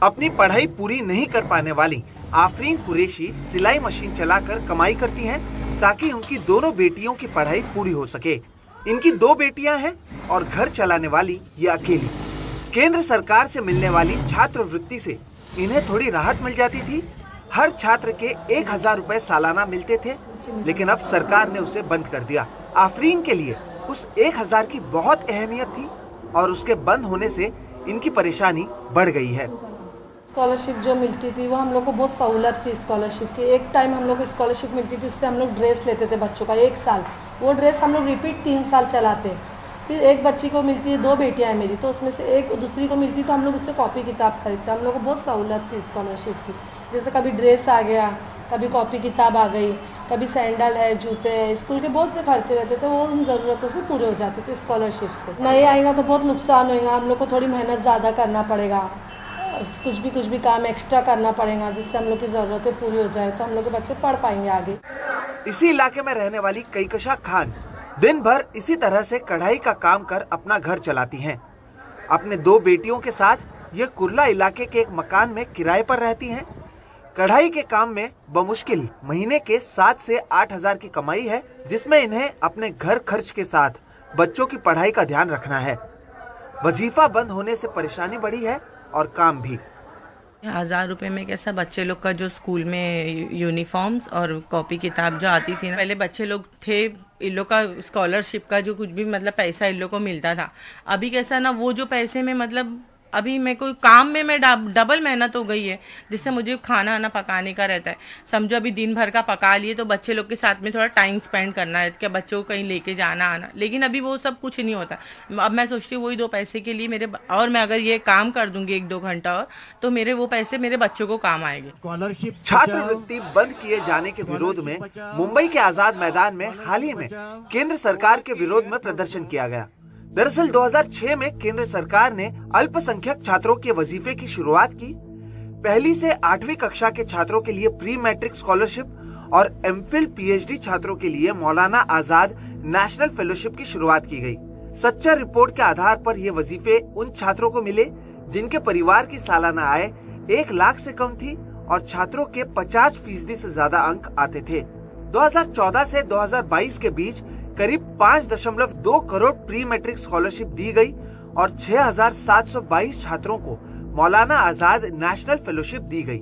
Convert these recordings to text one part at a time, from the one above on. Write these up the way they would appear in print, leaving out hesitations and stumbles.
अपनी पढ़ाई पूरी नहीं कर पाने वाली आफरीन कुरैशी सिलाई मशीन चलाकर कमाई करती हैं ताकि उनकी दोनों बेटियों की पढ़ाई पूरी हो सके। इनकी 2 बेटियां हैं और घर चलाने वाली ये अकेली। केंद्र सरकार से मिलने वाली छात्रवृत्ति से इन्हें थोड़ी राहत मिल जाती थी। हर छात्र के 1000 रुपए सालाना मिलते थे, लेकिन अब सरकार ने उसे बंद कर दिया। आफरीन के लिए उस 1000 की बहुत अहमियत थी और उसके बंद होने से इनकी परेशानी बढ़ गई है। स्कॉलरशिप जो मिलती थी वो हम लोग को बहुत सहूलत थी स्कॉलरशिप की। एक टाइम हम लोग को स्कॉलरशिप मिलती थी, उससे हम लोग ड्रेस लेते थे बच्चों का 1 साल। वो ड्रेस हम लोग रिपीट 3 साल चलाते। फिर एक बच्ची को मिलती है, 2 बेटियां हैं मेरी, तो उसमें से एक दूसरी को मिलती तो हम लोग उससे कॉपी किताब खरीदते। हम लोग को बहुत सहूलत थी स्कॉलरशिप की। जैसे कभी ड्रेस आ गया, कभी कॉपी किताब आ गई, कभी सैंडल है, जूते हैं, स्कूल के बहुत से खर्चे रहते थे, वो उन ज़रूरतों से पूरे हो जाते थे स्कॉलरशिप से। नहीं आएगा तो बहुत नुकसान होगा, हम लोग को थोड़ी मेहनत ज़्यादा करना पड़ेगा, कुछ भी काम एक्स्ट्रा करना पड़ेगा जिससे हम लोग की ज़रूरतें पूरी हो जाए तो हम लोग के बच्चे पढ़ पाएंगे आगे। इसी इलाके में रहने वाली कैकशा खान दिन भर इसी तरह से कढ़ाई का काम कर अपना घर चलाती हैं। अपने 2 बेटियों के साथ ये कुर्ला इलाके के एक मकान में किराए पर रहती हैं। कढ़ाई के काम में बमुश्किल महीने के 7 से 8,000 की कमाई है, जिसमें इन्हें अपने घर खर्च के साथ बच्चों की पढ़ाई का ध्यान रखना है। वजीफा बंद होने से परेशानी बढ़ी है और काम भी। 1000 रुपये में कैसा बच्चे लोग का जो स्कूल में यूनिफॉर्म्स और कॉपी किताब जो आती थी ना, पहले बच्चे लोग थे, इन लोग का स्कॉलरशिप का जो कुछ भी मतलब पैसा इन लोग को मिलता था। अभी कैसा ना, वो जो पैसे में मतलब अभी मैं कोई काम में मैं डबल मेहनत हो गई है, जिससे मुझे खाना आना पकाने का रहता है। समझो अभी दिन भर का पका लिए तो बच्चे लोग के साथ में थोड़ा टाइम स्पेंड करना है कि बच्चों को कहीं लेके जाना आना, लेकिन अभी वो सब कुछ नहीं होता। अब मैं सोचती हूँ वही 2 पैसे के लिए मेरे, और मैं अगर ये काम कर दूंगी 1-2 घंटा और, तो मेरे वो पैसे मेरे बच्चों को काम आएंगे। छात्रवृत्ति बंद किए जाने के विरोध में मुंबई के आजाद मैदान में हाल ही में केंद्र सरकार के विरोध में प्रदर्शन किया गया। दरअसल 2006 में केंद्र सरकार ने अल्पसंख्यक छात्रों के वजीफे की शुरुआत की। 1ली से 8वीं कक्षा के छात्रों के लिए प्री मैट्रिक स्कॉलरशिप और एमफिल पीएचडी छात्रों के लिए मौलाना आजाद नेशनल फेलोशिप की शुरुआत की गई। सच्चर रिपोर्ट के आधार पर ये वजीफे उन छात्रों को मिले जिनके परिवार की सालाना आय 1 लाख से कम थी और छात्रों के 50% से ज्यादा अंक आते थे। 2014 से 2022 के बीच करीब 5.2 करोड़ प्री मैट्रिक स्कॉलरशिप दी गई और 6,722 छात्रों को मौलाना आजाद नेशनल फेलोशिप दी गई।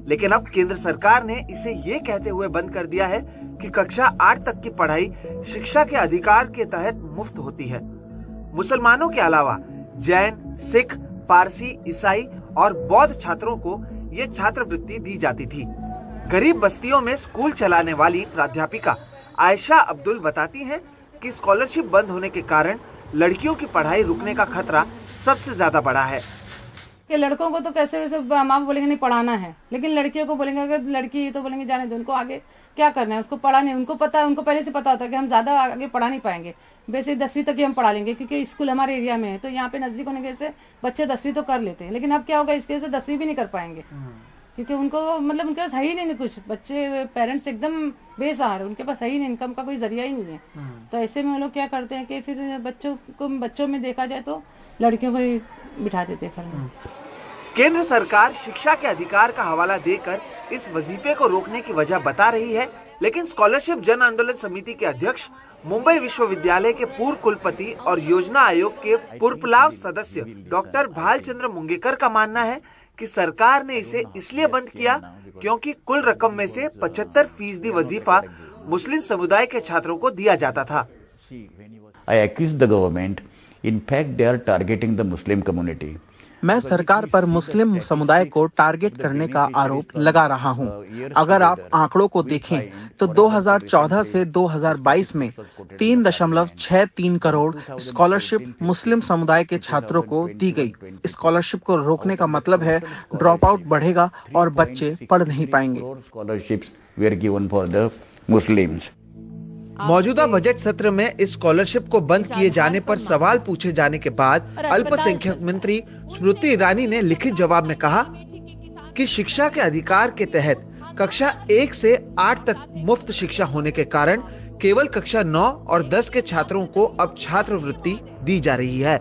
लेकिन अब केंद्र सरकार ने इसे ये कहते हुए बंद कर दिया है कि कक्षा 8 तक की पढ़ाई शिक्षा के अधिकार के तहत मुफ्त होती है। मुसलमानों के अलावा जैन, सिख, पारसी, ईसाई और बौद्ध छात्रों को ये छात्रवृत्ति दी जाती थी। गरीब बस्तियों में स्कूल चलाने वाली प्राध्यापिका आयशा अब्दुल बताती हैं कि स्कॉलरशिप बंद होने के कारण लड़कियों की पढ़ाई रुकने का खतरा सबसे ज्यादा बढ़ा है। कि लड़कों को तो कैसे वैसे माँ बोलेंगे नहीं पढ़ाना है, लेकिन लड़कियों को बोलेंगे अगर लड़की तो बोलेंगे जाने दो, उनको आगे क्या करना है, उसको पढ़ा नहीं, उनको पता है, उनको पहले से पता होता है कि हम ज्यादा आगे पढ़ा नहीं पाएंगे, वैसे 10वीं तक ही हम पढ़ा लेंगे क्योंकि स्कूल हमारे एरिया में है, तो यहाँ पे नजदीक होने से बच्चे 10वीं तो कर लेते हैं। लेकिन अब क्या होगा, इसकी वजह से 10वीं भी नहीं कर पाएंगे क्योंकि उनको मतलब उनके पास है ही नहीं कुछ। बच्चे पेरेंट्स एकदम बेसहारा, उनके पास है ही नहीं, इनकम का कोई जरिया ही नहीं है। तो ऐसे में वो लोग क्या करते हैं कि फिर बच्चों में देखा जाए तो लड़कियों को ही बिठा देते घर में। केंद्र सरकार शिक्षा के अधिकार का हवाला देकर इस वजीफे को रोकने की वजह बता रही है, लेकिन स्कॉलरशिप जन आंदोलन समिति के अध्यक्ष, मुंबई विश्वविद्यालय के पूर्व कुलपति और योजना आयोग के पुरपलाव सदस्य डॉक्टर भालचंद्र मुंगेकर का मानना है कि सरकार ने इसे इसलिए बंद किया क्योंकि कुल रकम में से 75% वजीफा मुस्लिम समुदाय के छात्रों को दिया जाता था। I accuse the government, in fact they are targeting the Muslim community. मैं सरकार पर मुस्लिम समुदाय को टारगेट करने का आरोप लगा रहा हूं। अगर आप आंकड़ों को देखें तो 2014 से 2022 में 3.63 करोड़ स्कॉलरशिप मुस्लिम समुदाय के छात्रों को दी गई। स्कॉलरशिप को रोकने का मतलब है ड्रॉप आउट बढ़ेगा और बच्चे पढ़ नहीं पाएंगे। Scholarships were given for the Muslims. मौजूदा बजट सत्र में इस स्कॉलरशिप को बंद किए जाने पर सवाल पूछे जाने के बाद अल्पसंख्यक मंत्री स्मृति ईरानी ने लिखित जवाब में कहा कि शिक्षा के अधिकार के तहत कक्षा 1 से 8 तक मुफ्त शिक्षा होने के कारण केवल कक्षा 9 और 10 के छात्रों को अब छात्रवृत्ति दी जा रही है।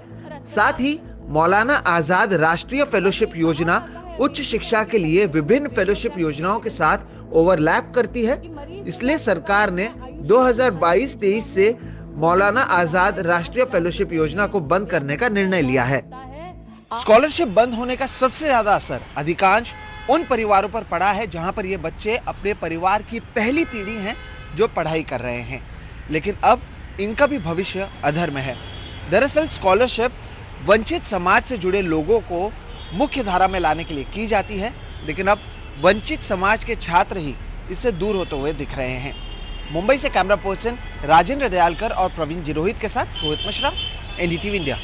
साथ ही मौलाना आजाद राष्ट्रीय फेलोशिप योजना उच्च शिक्षा के लिए विभिन्न फेलोशिप योजनाओं के साथ ओवरलैप करती है। इसलिए सरकार ने 2022-23 से मौलाना आजाद राष्ट्रीय फेलोशिप योजना को बंद करने का निर्णय लिया है। स्कॉलरशिप बंद होने का सबसे ज्यादा असर अधिकांश उन परिवारों पर पड़ा है जहां पर ये बच्चे अपने परिवार की पहली पीढ़ी हैं जो पढ़ाई कर रहे हैं, लेकिन अब इनका भी भविष्य अधर में है। दरअसल स्कॉलरशिप वंचित समाज से जुड़े लोगों को मुख्य धारा में लाने के लिए की जाती है, लेकिन अब वंचित समाज के छात्र ही इससे दूर होते हुए दिख रहे हैं। मुंबई से कैमरा पर्सन राजेंद्र दयालकर और प्रवीण जिरोहित के साथ सोहित मिश्रा, एनडीटीवी इंडिया।